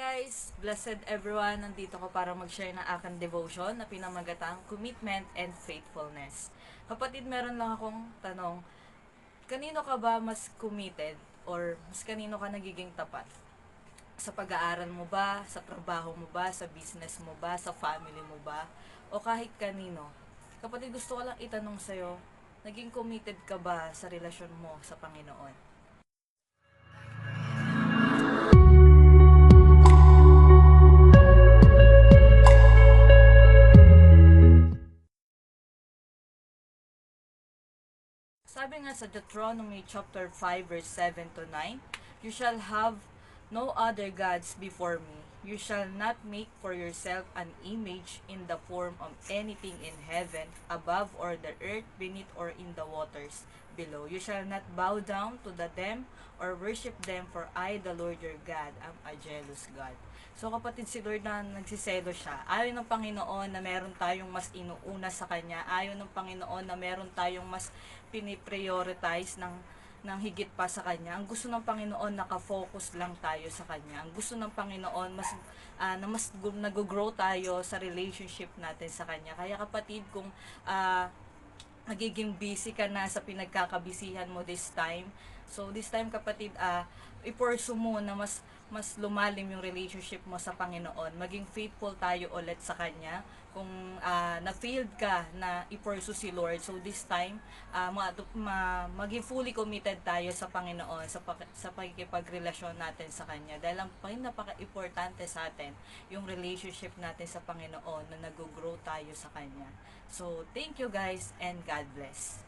Guys, blessed everyone. Nandito ko para mag-share ng aking devotion na pinamagatang commitment and faithfulness. Kapatid, meron lang akong tanong. Kanino ka ba mas committed or mas kanino ka nagiging tapat? Sa pag-aaral mo ba? Sa trabaho mo ba? Sa business mo ba? Sa family mo ba? O kahit kanino? Kapatid, gusto ko lang itanong sa'yo, naging committed ka ba sa relasyon mo sa Panginoon? Sabi nga sa Deuteronomy chapter 5 verse 7 to 9, "You shall have no other gods before me. You shall not make for yourself an image in the form of anything in heaven, above, or the earth beneath, or in the waters below. You shall not bow down to them or worship them, for I, the Lord your God, am a jealous God." So kapatid, si Lord na nagsiselo siya. Ayaw ng Panginoon na meron tayong mas inuuna sa Kanya. Ayaw ng Panginoon na meron tayong mas piniprioritize ng higit pa sa Kanya. Ang gusto ng Panginoon, nakafocus lang tayo sa Kanya. Ang gusto ng Panginoon, na mas nag-grow tayo sa relationship natin sa Kanya. Kaya kapatid, kung nagiging busy ka na sa pinagkakabisihan mo this time, so this time kapatid, i-pursue mo na mas lumalim yung relationship mo sa Panginoon. Maging faithful tayo ulit sa Kanya. Kung na-failed ka na i-pursue si Lord, so this time, maging fully committed tayo sa Panginoon, sa pagkikipagrelasyon natin sa Kanya. Dahil ang napaka-importante sa atin, yung relationship natin sa Panginoon na nag-grow tayo sa Kanya. So, thank you guys and God bless.